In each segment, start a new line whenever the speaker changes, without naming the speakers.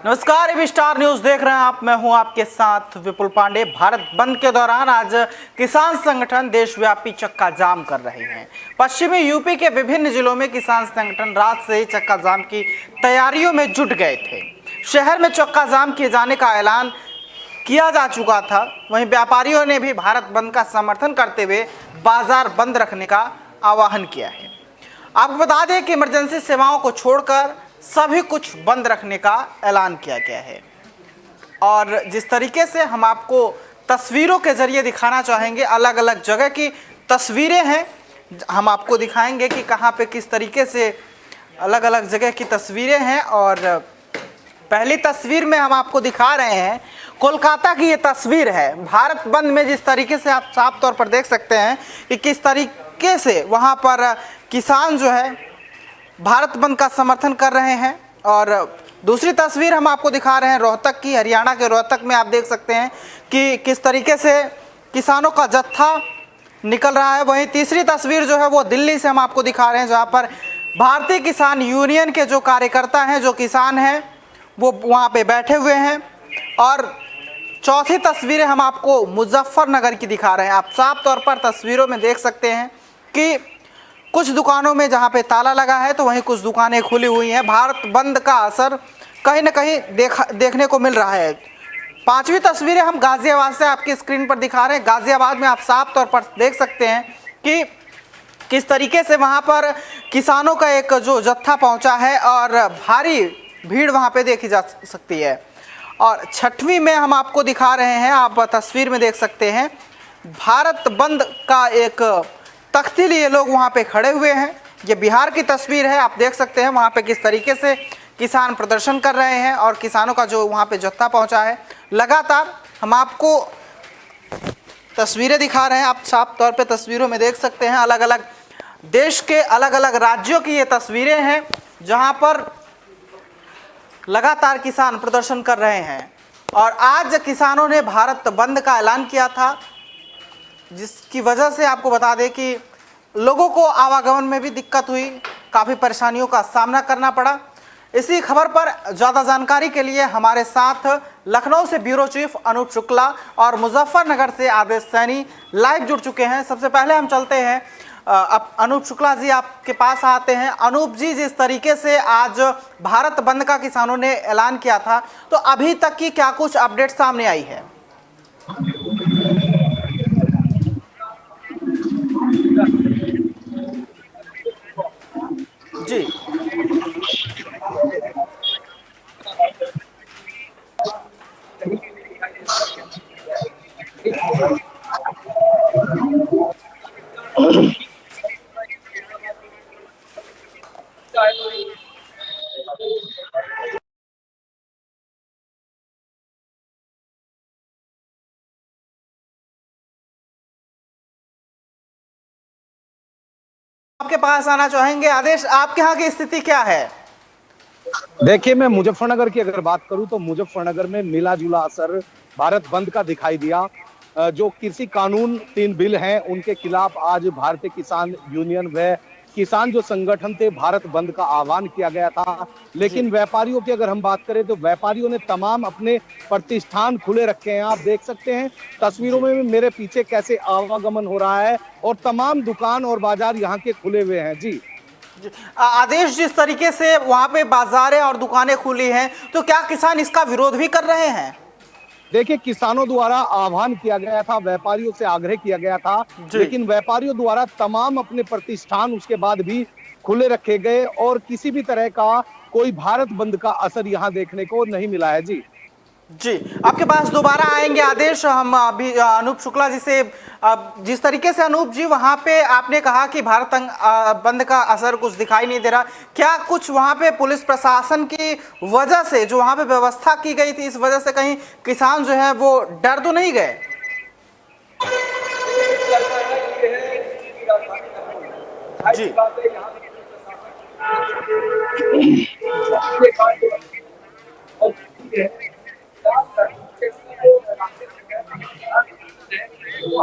नमस्कार, AB star news देख रहे हैं आप। मैं हूं आपके साथ विपुल पांडे। भारत बंद के दौरान आज किसान संगठन देशव्यापी चक्का जाम कर रहे हैं। पश्चिमी यूपी के विभिन्न जिलों में किसान संगठन रात से ही चक्का जाम की तैयारियों में जुट गए थे। शहर में चक्का जाम किए जाने का ऐलान किया जा चुका था। वहीं व्यापारियों ने भी भारत बंद का समर्थन करते हुए बाजार बंद रखने का आह्वान किया है। आपको बता दें कि इमरजेंसी सेवाओं को छोड़कर सभी कुछ बंद रखने का ऐलान किया गया है। और जिस तरीके से हम आपको तस्वीरों के जरिए दिखाना चाहेंगे, अलग अलग जगह की तस्वीरें हैं, हम आपको दिखाएंगे कि कहाँ पे किस तरीके से अलग अलग जगह की तस्वीरें हैं। और पहली तस्वीर में हम आपको दिखा रहे हैं कोलकाता की ये तस्वीर है। भारत बंद में जिस तरीके से आप साफ तौर पर देख सकते हैं कि किस तरीके से वहाँ पर किसान जो है भारत बंद का समर्थन कर रहे हैं। और दूसरी तस्वीर हम आपको दिखा रहे हैं रोहतक की। हरियाणा के रोहतक में आप देख सकते हैं कि किस तरीके से किसानों का जत्था निकल रहा है। वहीं तीसरी तस्वीर जो है वो दिल्ली से हम आपको दिखा रहे हैं, जहां पर भारतीय किसान यूनियन के जो कार्यकर्ता हैं, जो किसान हैं, वो वहां पे बैठे हुए हैं। और चौथी तस्वीरें हम आपको मुजफ्फरनगर की दिखा रहे हैं। आप साफ तौर पर तस्वीरों में देख सकते हैं कि कुछ दुकानों में जहां पे ताला लगा है तो वहीं कुछ दुकानें खुली हुई हैं। भारत बंद का असर कहीं ना कहीं देखने को मिल रहा है। पांचवी तस्वीरें हम गाजियाबाद से आपकी स्क्रीन पर दिखा रहे हैं। गाजियाबाद में आप साफ तौर पर देख सकते हैं कि किस तरीके से वहां पर किसानों का एक जो जत्था पहुंचा है और भारी भीड़ वहां पे देखी जा सकती है। और छठवीं में हम आपको दिखा रहे हैं, आप तस्वीर में देख सकते हैं, भारत बंद का एक तख्ती लिए लोग वहाँ पे खड़े हुए हैं। ये बिहार की तस्वीर है, आप देख सकते हैं वहाँ पे किस तरीके से किसान प्रदर्शन कर रहे हैं और किसानों का जो वहाँ पे जत्था पहुँचा है। लगातार हम आपको तस्वीरें दिखा रहे हैं। आप साफ तौर पे तस्वीरों में देख सकते हैं अलग अलग देश के अलग अलग राज्यों की ये तस्वीरें हैं, जहाँ पर लगातार किसान प्रदर्शन कर रहे हैं। और आज किसानों ने भारत बंद का ऐलान किया था, जिसकी वजह से आपको बता दें कि लोगों को आवागमन में भी दिक्कत हुई, काफ़ी परेशानियों का सामना करना पड़ा। इसी खबर पर ज़्यादा जानकारी के लिए हमारे साथ लखनऊ से ब्यूरो चीफ अनूप शुक्ला और मुजफ्फरनगर से आदेश सैनी लाइव जुड़ चुके हैं। सबसे पहले हम चलते हैं, अब अनूप शुक्ला जी आपके पास आते हैं। अनूप जी, जिस तरीके से आज भारत बंद का किसानों ने ऐलान किया था, तो अभी तक की क्या कुछ अपडेट सामने आई है? जी आपके पास आना चाहेंगे। आदेश, आपके यहाँ की स्थिति क्या है?
देखिए, मैं मुजफ्फरनगर की अगर बात करूं तो मुजफ्फरनगर में मिला जुला असर भारत बंद का दिखाई दिया। जो कृषि कानून 3 बिल हैं, उनके खिलाफ आज भारतीय किसान यूनियन व किसान जो संगठन थे, भारत बंद का आह्वान किया गया था। लेकिन व्यापारियों की अगर हम बात करें तो व्यापारियों ने तमाम अपने प्रतिष्ठान खुले रखे हैं। आप देख सकते हैं तस्वीरों में मेरे पीछे कैसे आवागमन हो रहा है और तमाम दुकान और बाजार यहाँ के खुले हुए हैं। जी
आदेश, जिस तरीके से वहां पे बाजारें और दुकानें खुली हैं, तो क्या किसान इसका विरोध भी कर रहे हैं?
देखिए, किसानों द्वारा आह्वान किया गया था, व्यापारियों से आग्रह किया गया था, लेकिन व्यापारियों द्वारा तमाम अपने प्रतिष्ठान उसके बाद भी खुले रखे गए और किसी भी तरह का कोई भारत बंद का असर यहाँ देखने को नहीं मिला है। जी
जी, आपके पास दोबारा आएंगे आदेश। हम अभी अनूप शुक्ला जी से, जिस तरीके से अनूप जी वहां पे आपने कहा कि भारत बंद का असर कुछ दिखाई नहीं दे रहा, क्या कुछ वहां पे पुलिस प्रशासन की वजह से जो वहां पे व्यवस्था की गई थी, इस वजह से कहीं किसान जो है वो डर तो नहीं गए? जी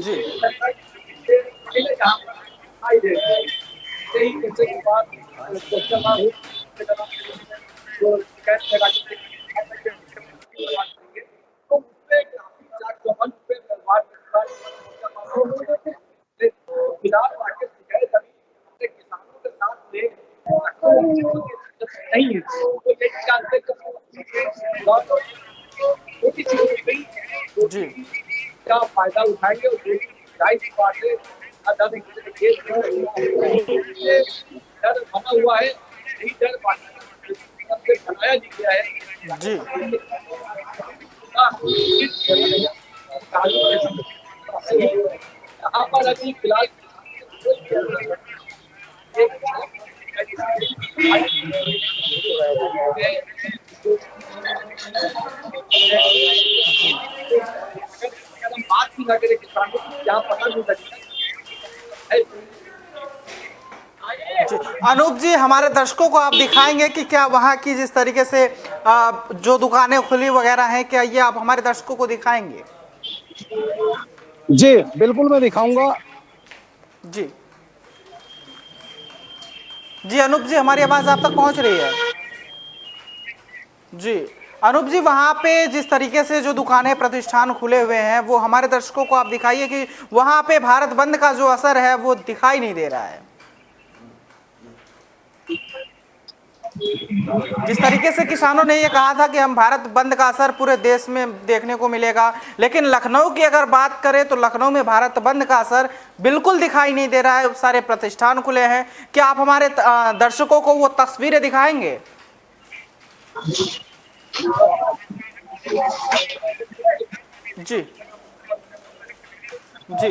जी
तो उसपे काफी चार चौवन पे व्यवहार खिलाफ आके शिकायत अभी अपने किसानों के साथ में नहीं है, तो ये जानते छोटी सी
जी
का फायदा उठाएंगे और जो राइट बात है डर बना हुआ है, यही डर बनाया नहीं गया है।
जी
यहाँ पर अभी फिलहाल बात भी ना करे किसान को क्या पता नहीं लगता।
जी अनूप जी, हमारे दर्शकों को आप दिखाएंगे कि क्या वहाँ की जिस तरीके से जो दुकानें खुली वगैरह हैं, क्या ये आप हमारे दर्शकों को दिखाएंगे?
जी बिल्कुल मैं दिखाऊंगा।
जी जी अनूप जी, हमारी आवाज आप तक पहुंच रही है? जी अनूप जी, वहाँ पे जिस तरीके से जो दुकानें प्रतिष्ठान खुले हुए हैं वो हमारे दर्शकों को आप दिखाइए कि वहाँ पे भारत बंद का जो असर है वो दिखाई नहीं दे रहा है। जिस तरीके से किसानों ने ये कहा था कि हम भारत बंद का असर पूरे देश में देखने को मिलेगा, लेकिन लखनऊ की अगर बात करें तो लखनऊ में भारत बंद का असर बिल्कुल दिखाई नहीं दे रहा है। सारे प्रतिष्ठान खुले हैं। क्या आप हमारे दर्शकों को वो तस्वीरें दिखाएंगे? जी जी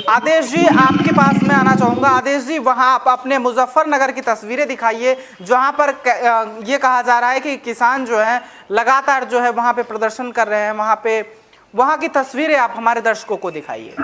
आदेश जी, आपके पास मैं आना चाहूँगा। आदेश जी, वहाँ आप अपने मुजफ्फरनगर की तस्वीरें दिखाइए, जहाँ पर ये कहा जा रहा है कि किसान जो है लगातार जो है वहाँ पे प्रदर्शन कर रहे हैं। वहाँ की तस्वीरें आप हमारे दर्शकों को दिखाइए।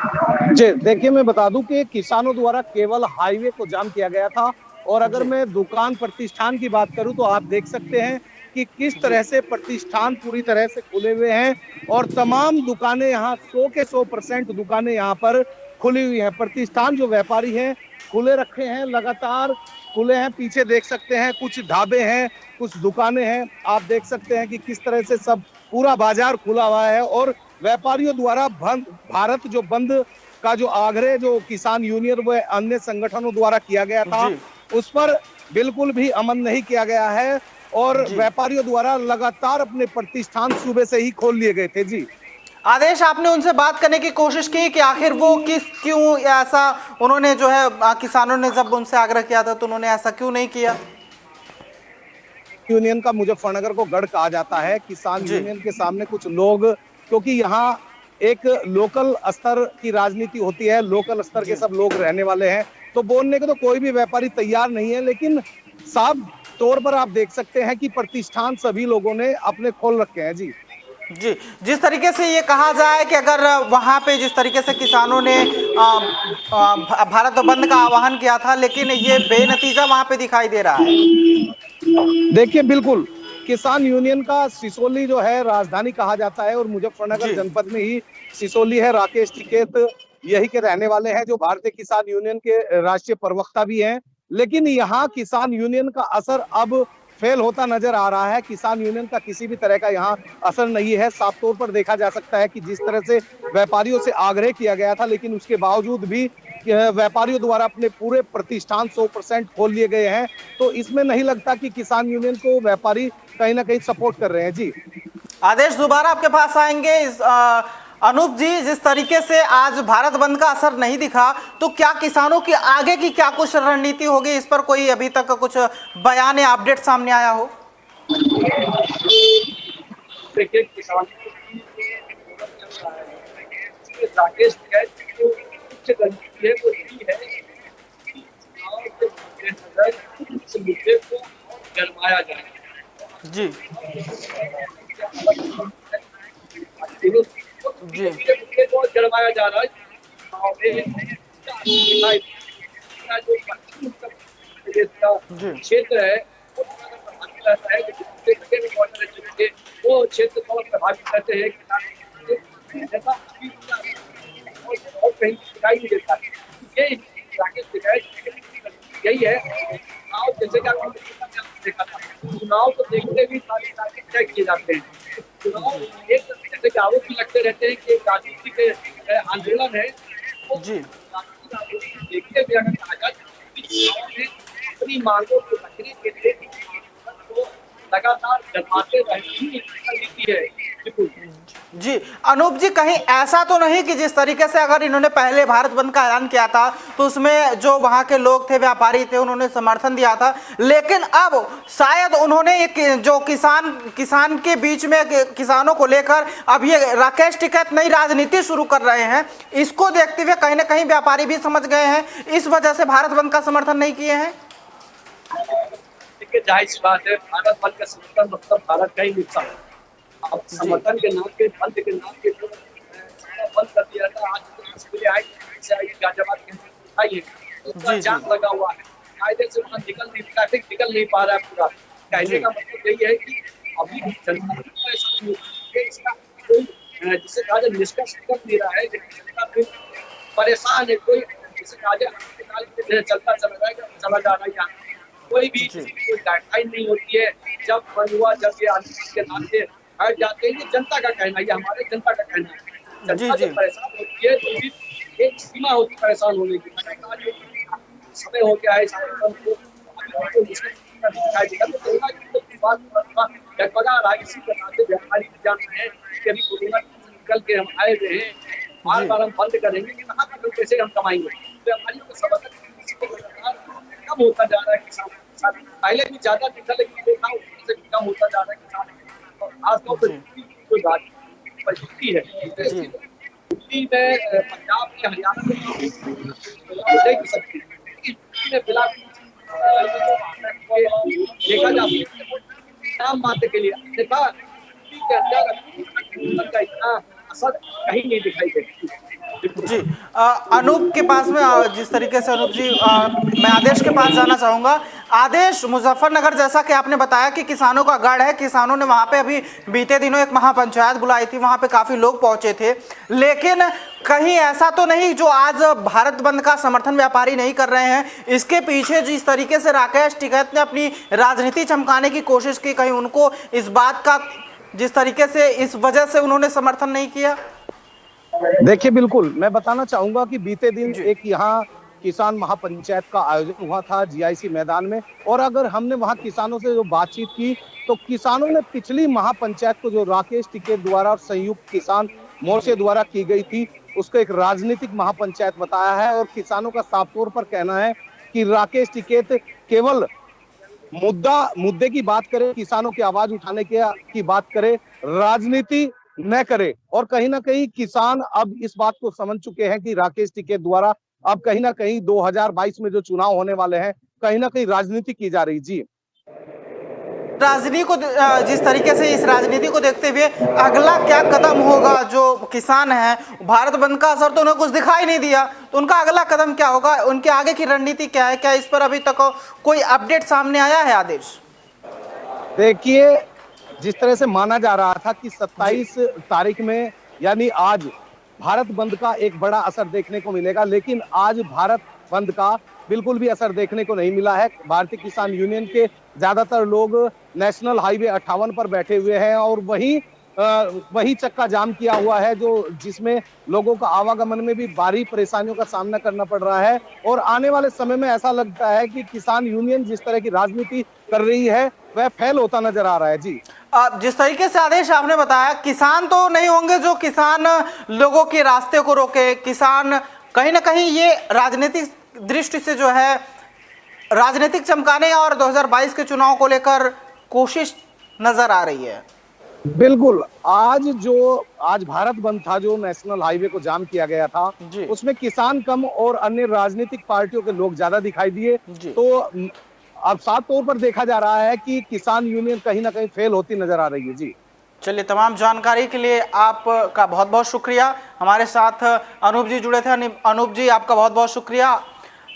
जी देखिए, मैं बता दूं कि किसानों द्वारा केवल हाईवे को जाम किया गया था, और अगर
जी
मैं दुकान प्रतिष्ठान की बात करूं तो आप देख सकते हैं कि किस
जी
तरह से प्रतिष्ठान पूरी तरह से खुले हुए हैं, और तमाम दुकानें यहाँ 100 के 100% दुकानें यहाँ पर खुली हुई हैं। प्रतिष्ठान जो व्यापारी हैं खुले रखे हैं, लगातार खुले हैं। पीछे देख सकते हैं कुछ ढाबे हैं, कुछ दुकानें हैं। आप देख सकते हैं कि किस तरह से सब पूरा बाजार खुला हुआ है, और व्यापारियों द्वारा भारत जो बंद का जो आग्रह जो किसान यूनियन व अन्य संगठनों द्वारा किया गया था,
जी
उस पर बिल्कुल भी अमल नहीं किया गया है, और
जी
व्यापारियों द्वारा लगातार अपने प्रतिष्ठान सुबह से ही खोल लिए गए थे। जी
आदेश, आपने उनसे बात करने की कोशिश की कि आखिर वो क्यों ऐसा, उन्होंने जो है किसानों ने जब उनसे आग्रह किया था तो उन्होंने ऐसा क्यों नहीं किया?
यूनियन का मुजफ्फरनगर को गढ़ कहा जाता है। किसान
जी
यूनियन के सामने कुछ लोग, क्योंकि यहाँ एक लोकल स्तर की राजनीति होती है, लोकल स्तर के
जी
सब लोग रहने वाले हैं, तो बोलने को तो कोई भी व्यापारी तैयार नहीं है, लेकिन साफ तौर पर आप देख सकते हैं कि प्रतिष्ठान सभी लोगों ने अपने खोल रखे हैं। जी
जी जिस तरीके से ये कहा जाए कि अगर वहाँ पे जिस तरीके से किसानों ने भारत बंद का आह्वान किया था, लेकिन ये बेनतीजा वहाँ पे दिखाई दे रहा है।
देखिए, बिल्कुल किसान यूनियन का सिसोली जो है राजधानी कहा जाता है, और मुजफ्फरनगर
जी
जनपद में ही सिसोली है। राकेश टिकैत यही के रहने वाले हैं, जो भारतीय किसान यूनियन के राष्ट्रीय प्रवक्ता भी हैं। लेकिन यहाँ किसान यूनियन का असर अब फेल होता नजर आ रहा है। किसान यूनियन का किसी भी तरह का यहाँ असर नहीं है। साफ तौर पर देखा जा सकता है कि जिस तरह से व्यापारियों से आग्रह किया गया था, लेकिन उसके बावजूद भी व्यापारियों द्वारा अपने पूरे प्रतिष्ठान 100% खोल लिए गए हैं, तो इसमें नहीं लगता कि किसान यूनियन को व्यापारी कहीं ना कहीं सपोर्ट कर रहे हैं। जी
आदेश, दोबारा आपके पास आएंगे। अनूप जी, जिस तरीके से आज भारत बंद का असर नहीं दिखा, तो क्या किसानों की आगे की क्या कुछ रणनीति होगी, इस पर कोई अभी तक कुछ बयान या अपडेट सामने आया हो?
देखिए किसान राकेश टिकैत जो उच्च रणनीति है वो यही है कि चुनाव के मद्देनजर इस मुद्दे को गरमाया जाए।
जी जी
मुद्दे को गरमाया जा रहा है। जो पश्चिम उत्तर प्रदेश का
जी
क्षेत्र है वो प्रभावित रहता है, वो क्षेत्र बहुत प्रभावित रहते हैं। ऐसा और कहीं दिखाई नहीं देता है। ये राकेश शिकायत यही है। चुनाव जैसे कि आपने देखा था, चुनाव को देखते भी सारे तय किए जाते हैं। चुनाव एक जैसे कि आरोप भी लगते रहते हैं कि एक राजनीतिक आंदोलन है, वो
जी
राजनीतिक आंदोलन देखते हुए अगर कहा जाए कि चुनाव में अपनी मांगों को रखने के लिए को लगातार जताते रहने की नीति है। बिल्कुल
जी। अनूप जी, कहीं ऐसा तो नहीं कि जिस तरीके से अगर इन्होंने पहले भारत बंद का ऐलान किया था तो उसमें जो वहां के लोग थे, व्यापारी थे, उन्होंने समर्थन दिया था, लेकिन अब शायद उन्होंने एक जो किसान के बीच में किसानों को लेकर अब ये राकेश टिकैत नई राजनीति शुरू कर रहे हैं, इसको देखते हुए कहीं ना कहीं व्यापारी भी समझ गए हैं, इस वजह से भारत बंद का समर्थन नहीं किए हैं।
देखिए, जाहिर सी बात है, भारत बंद का समर्थन मतलब भारत का ही नुकसान। अब समर्थन के नाम पे, बंद के नाम पे जो बंद कर दिया था, आज सवेरे आई गाजियाबाद के आई है, उसका जाम लगा हुआ है, कायदे से वहाँ ट्रैफिक निकल नहीं पा रहा है पूरा। कहने का मतलब यही है कि अभी जनता को ऐसा नहीं है, इसका कोई जिसे कहा जाए निष्कर्ष निकल नहीं रहा है, जनता फिर परेशान है। कोई जिसे कहा जाए चलता चला जाएगा, चला जा रहा है, यहाँ कोई भी कोई गाइडलाइन नहीं होती है। जब बंद हुआ, जब ये आंदोलन के नाम से हट जाते हैं, ये जनता का कहना है, ये हमारे जनता का कहना है। जनता जब परेशान होती है तो फिर एक सीमा होती है परेशान होने की। मैंने कहा जो समय हो गया है इस आंदोलन को डगमगा रहा है। इसी प्रकार से व्यापारी भी जान रहे हैं कि अभी कोरोना निकल के हम आए हुए हैं, बार हम बंद करेंगे, कहाँ तक कैसे हम कमाएंगे। व्यापारियों को समर्थन कम होता जा रहा है किसान, पहले भी ज्यादा दिखा लेकिन देखा उससे कम होता जा रहा है किसान। खासतौर पर जो परिस्थिति है दिल्ली में, पंजाब में, हरियाणा में नहीं सकती देखा जा नाम मात्र के लिए देखा के अंदर का इतना असर कहीं नहीं दिखाई देती।
जी अनूप के पास में जिस तरीके से अनूप जी मैं आदेश के पास जाना चाहूंगा। आदेश, मुजफ्फरनगर जैसा कि आपने बताया कि किसानों का गढ़ है, किसानों ने वहां पे अभी बीते दिनों एक महापंचायत बुलाई थी, वहां पे काफी लोग पहुंचे थे, लेकिन कहीं ऐसा तो नहीं जो आज भारत बंद का समर्थन व्यापारी नहीं कर रहे हैं, इसके पीछे जिस तरीके से राकेश टिकैत ने अपनी राजनीति चमकाने की कोशिश की, कहीं उनको इस बात का जिस तरीके से इस वजह से उन्होंने समर्थन नहीं किया?
देखिए, बिल्कुल मैं बताना चाहूंगा कि बीते दिन एक यहाँ किसान महापंचायत का आयोजन हुआ था जीआईसी मैदान में, और अगर हमने वहाँ किसानों से जो बातचीत की तो किसानों ने पिछली महापंचायत को जो राकेश टिकैत द्वारा और संयुक्त किसान मोर्चे द्वारा की गई थी उसको एक राजनीतिक महापंचायत बताया है। और किसानों का साफ तौर पर कहना है कि राकेश टिकैत केवल मुद्दे की बात करे, किसानों की आवाज उठाने की बात करे, राजनीति न करे। और कहीं ना कहीं किसान अब इस बात को समझ चुके हैं कि राकेश टिकैत द्वारा अब कहीं ना कहीं 2022 में जो चुनाव होने वाले हैं, कहीं ना कहीं राजनीति की जा रही। जी,
राजनीति को जिस तरीके से इस राजनीति को देखते हुए अगला क्या कदम होगा? जो किसान हैं, भारत बंद का असर तो उन्हें कुछ दिखाई नहीं दिया, तो उनका अगला कदम क्या होगा? उनके आगे की रणनीति क्या है? क्या इस पर अभी तक कोई अपडेट सामने आया है? आदेश,
देखिए, जिस तरह से माना जा रहा था कि 27 तारीख में यानी आज भारत बंद का एक बड़ा असर देखने को मिलेगा, लेकिन आज भारत बंद का बिल्कुल भी असर देखने को नहीं मिला है। भारतीय किसान यूनियन के ज्यादातर लोग नेशनल हाईवे 58 पर बैठे हुए हैं और वही चक्का जाम किया हुआ है, जो जिसमें लोगों का आवागमन में भी भारी परेशानियों का सामना करना पड़ रहा है। और आने वाले समय में ऐसा लगता है कि किसान यूनियन जिस तरह की राजनीति कर रही है वह फेल होता नजर आ रहा है। जी,
जिस तरीके से आदेश आपने बताया, किसान तो नहीं होंगे जो किसान लोगों के रास्ते को रोके, किसान कहीं ना कहीं ये राजनीतिक दृष्टि से जो है राजनीतिक चमकाने और 2022 के चुनाव को लेकर कोशिश नजर आ रही है।
बिल्कुल, आज भारत बंद था, जो नेशनल हाईवे को जाम किया गया था, उसमें किसान कम और अन्य राजनीतिक पार्टियों के लोग ज्यादा दिखाई दिए। तो अब साफ तौर पर देखा जा रहा है कि किसान यूनियन कहीं ना कहीं फेल होती नजर आ रही है। जी,
चलिए, तमाम जानकारी के लिए आपका बहुत बहुत शुक्रिया। हमारे साथ अनूप जी जुड़े थे। अनूप जी, आपका बहुत बहुत शुक्रिया।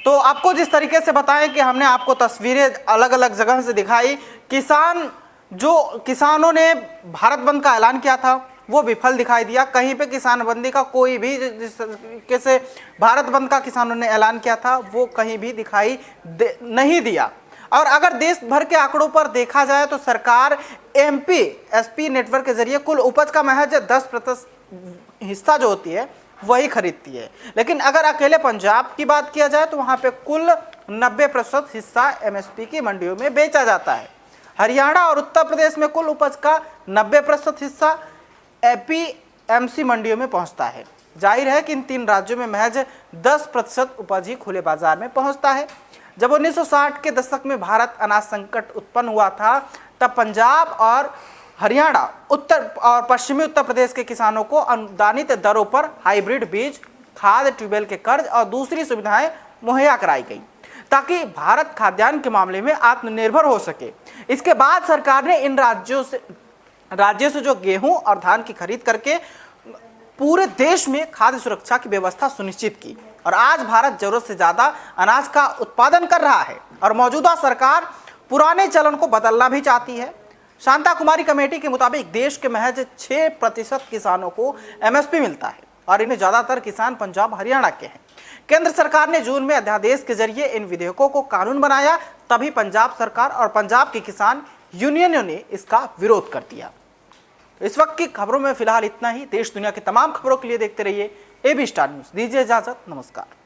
तो आपको जिस तरीके से बताएं कि हमने आपको तस्वीरें अलग अलग जगह से दिखाई, किसानों ने भारत बंद का ऐलान किया था वो विफल दिखाई दिया। कहीं पे किसान बंदी का कोई भी, जिस तरीके से भारत बंद का किसानों ने ऐलान किया था वो कहीं भी दिखाई नहीं दिया। और अगर देश भर के आंकड़ों पर देखा जाए तो सरकार एमपीएसपी नेटवर्क के जरिए कुल उपज का महज 10% हिस्सा जो होती है वही खरीदती है। लेकिन अगर अकेले पंजाब की बात किया जाए तो वहां पे कुल 90% हिस्सा एमएसपी की मंडियों में बेचा जाता है। हरियाणा और उत्तर प्रदेश में कुल उपज का 90% हिस्सा एपीएमसी मंडियों में पहुंचता है। जाहिर है कि इन तीन राज्यों में महज 10% उपज ही खुले बाजार में पहुंचता है। जब 1960 के दशक में भारत अनाज संकट उत्पन्न हुआ था तब पंजाब और हरियाणा उत्तर और पश्चिमी उत्तर प्रदेश के किसानों को अनुदानित दरों पर हाइब्रिड बीज, खाद, ट्यूबवेल के कर्ज और दूसरी सुविधाएं मुहैया कराई गई ताकि भारत खाद्यान्न के मामले में आत्मनिर्भर हो सके। इसके बाद सरकार ने इन राज्यों से जो गेहूं और धान की खरीद करके पूरे देश में खाद्य सुरक्षा की व्यवस्था सुनिश्चित की और आज भारत जरूरत से ज्यादा अनाज का उत्पादन कर रहा है और मौजूदा सरकार पुराने चलन को बदलना भी चाहती है। शांता कुमारी कमेटी के मुताबिक देश के महज 6% किसानों को एमएसपी मिलता है और इनमें ज्यादातर किसान पंजाब हरियाणा के हैं। केंद्र सरकार ने जून में अध्यादेश के जरिए इन विधेयकों को कानून बनाया, तभी पंजाब सरकार और पंजाब के किसान यूनियनों ने इसका विरोध कर दिया। इस वक्त की खबरों में फिलहाल इतना ही। देश दुनिया की तमाम खबरों के लिए देखते रहिए AB स्टार न्यूज। दीजिए इजाजत, नमस्कार।